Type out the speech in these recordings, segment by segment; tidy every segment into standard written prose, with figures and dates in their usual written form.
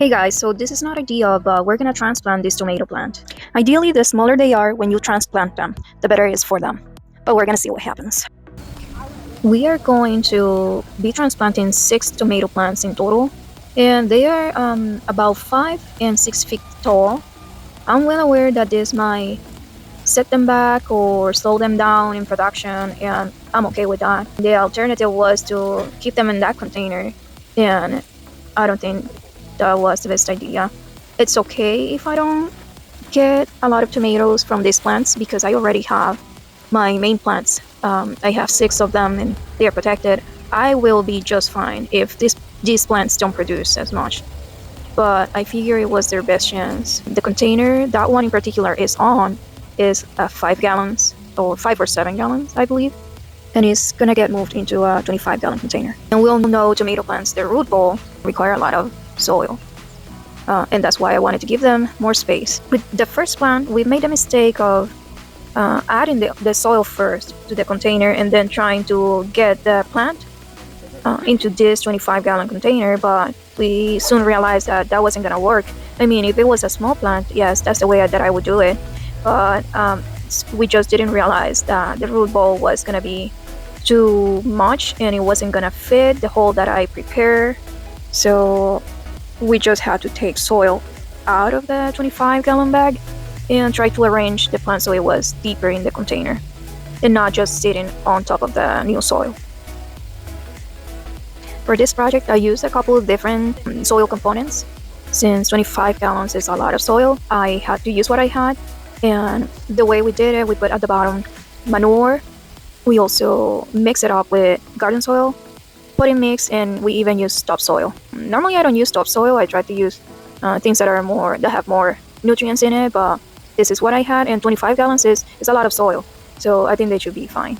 Hey guys, so this is not idea, but we're gonna transplant this tomato plant. Ideally, the smaller they are when you transplant them, the better it is for them. But we're gonna see what happens. We are going to be transplanting 6 tomato plants in total, and they are about 5 and 6 feet tall. I'm well aware that this might set them back or slow them down in production, and I'm okay with that. The alternative was to keep them in that container, and I don't think that was the best idea. It's okay if I don't get a lot of tomatoes from these plants because I already have my main plants. I have 6 of them and they are protected. I will be just fine if these plants don't produce as much. But I figure it was their best chance. The container that one in particular is 5 gallons or 5 or 7 gallons, I believe, and it's gonna get moved into a 25-gallon container. And we all know tomato plants, their root ball require a lot of soil. And that's why I wanted to give them more space. With the first plant, we made a mistake of adding the soil first to the container and then trying to get the plant into this 25-gallon container, but we soon realized that that wasn't gonna work. I mean, if it was a small plant, yes, that's the way that I would do it, but we just didn't realize that the root ball was gonna be too much and it wasn't gonna fit the hole that I prepared. So we just had to take soil out of the 25-gallon bag and try to arrange the plant so it was deeper in the container and not just sitting on top of the new soil. For this project, I used a couple of different soil components. Since 25 gallons is a lot of soil, I had to use what I had. And the way we did it, we put at the bottom manure. We also mix it up with garden soil, potting mix, and we even use topsoil. Normally, I don't use topsoil. I try to use things that have more nutrients in it, but this is what I had, and 25 gallons is a lot of soil, so I think they should be fine.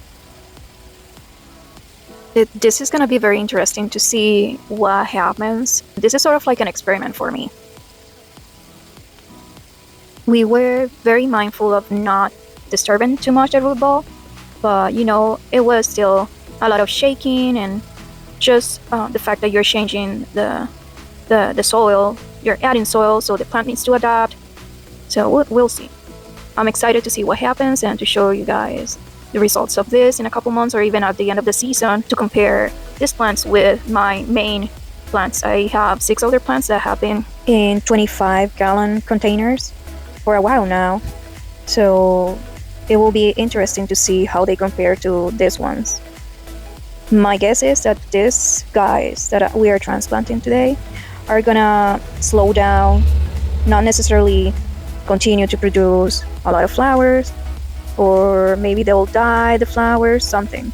This is going to be very interesting to see what happens. This is sort of like an experiment for me. We were very mindful of not disturbing too much the root ball, but it was still a lot of shaking, and just the fact that you're changing the soil, you're adding soil, so the plant needs to adapt. So we'll see. I'm excited to see what happens and to show you guys the results of this in a couple months or even at the end of the season to compare these plants with my main plants. I have 6 other plants that have been in 25-gallon containers for a while now. So it will be interesting to see how they compare to these ones. My guess is that these guys that we are transplanting today are gonna slow down, not necessarily continue to produce a lot of flowers, or maybe they'll die the flowers, something.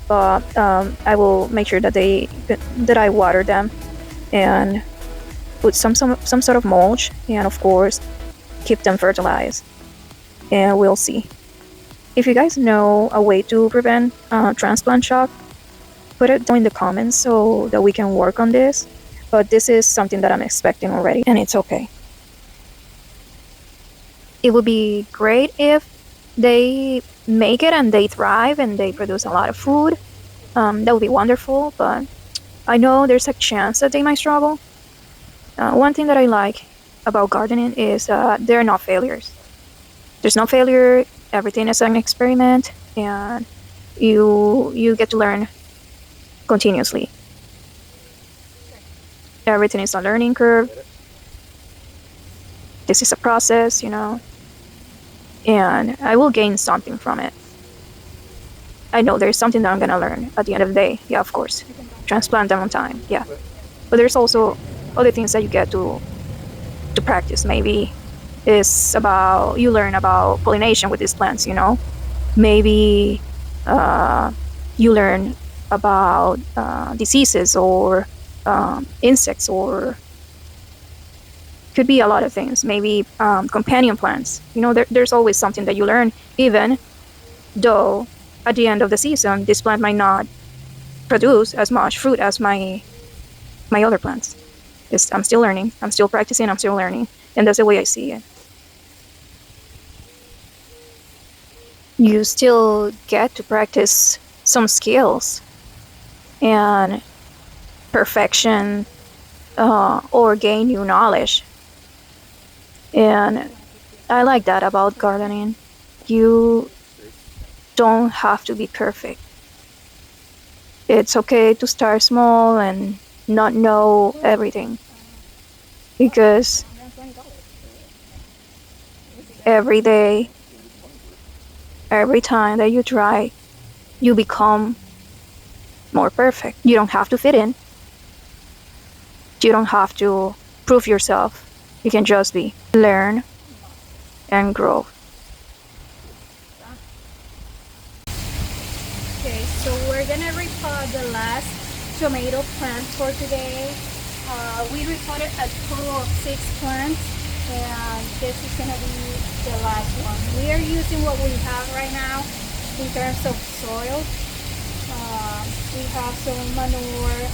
But I will make sure that I water them and put some sort of mulch, and of course keep them fertilized, and we'll see. If you guys know a way to prevent transplant shock, put it down in the comments so that we can work on this. But this is something that I'm expecting already, and it's okay. It would be great if they make it and they thrive and they produce a lot of food. That would be wonderful, but I know there's a chance that they might struggle. One thing that I like about gardening is there are no failures. There's no failure. Everything is an experiment, and you get to learn continuously. Everything is a learning curve. This is a process, and I will gain something from it. I know there's something that I'm gonna learn at the end of the day. Yeah, of course. Transplant them on time. Yeah. But there's also other things that you get to practice. Maybe it's about you learn about pollination with these plants, Maybe you learn about diseases or insects, or could be a lot of things. Maybe companion plants. There's always something that you learn, even though at the end of the season, this plant might not produce as much fruit as my other plants. I'm still learning. I'm still practicing. I'm still learning. And that's the way I see it. You still get to practice some skills, and perfection or gain new knowledge. And I like that about gardening. You don't have to be perfect. It's okay to start small and not know everything, because every day, every time that you try, you become more perfect. You don't have to fit in. You don't have to prove yourself. You can just be, learn, and grow. Okay, so we're gonna repot the last tomato plant for today. We repotted a total of 6 plants, and this is gonna be the last one. We are using what we have right now in terms of soil. We have some manure,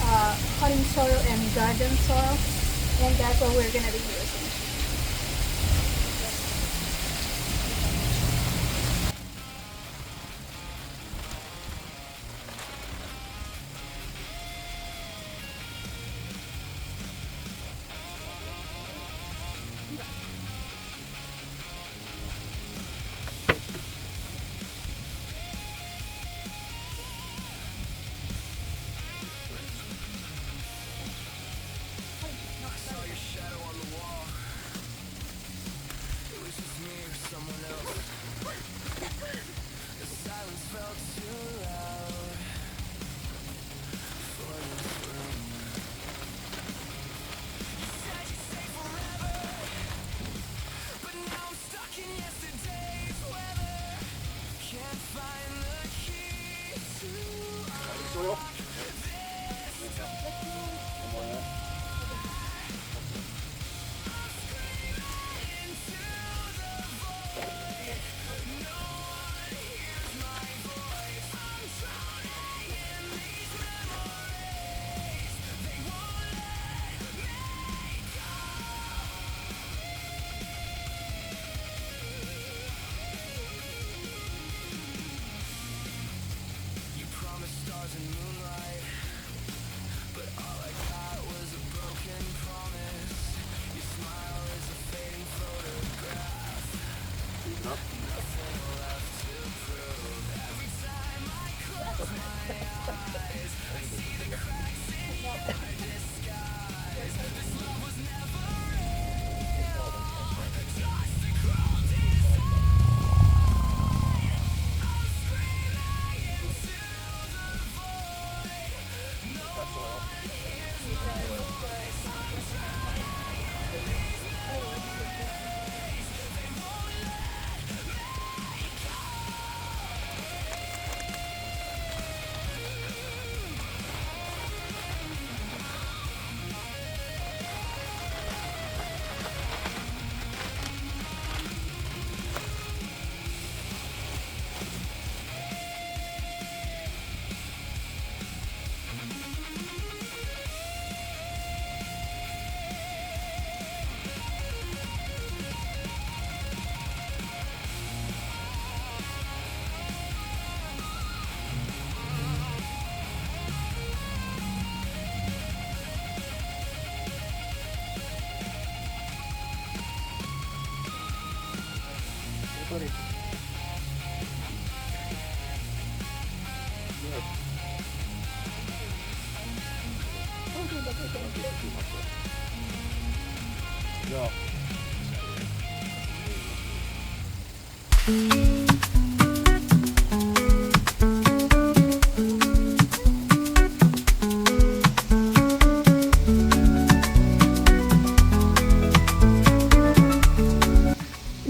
potting soil, and garden soil, and that's what we're gonna be using.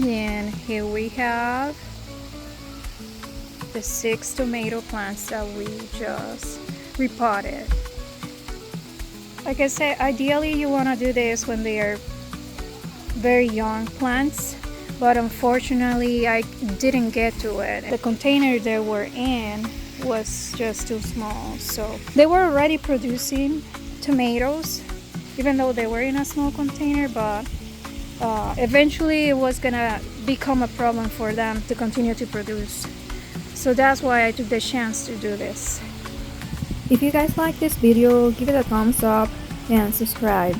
And here we have the 6 tomato plants that we just repotted. Like I said, ideally you want to do this when they are very young plants, but unfortunately I didn't get to it. The container they were in was just too small, so they were already producing tomatoes even though they were in a small container, but eventually it was gonna become a problem for them to continue to produce. So that's why I took the chance to do this. If you guys like this video, give it a thumbs up and subscribe.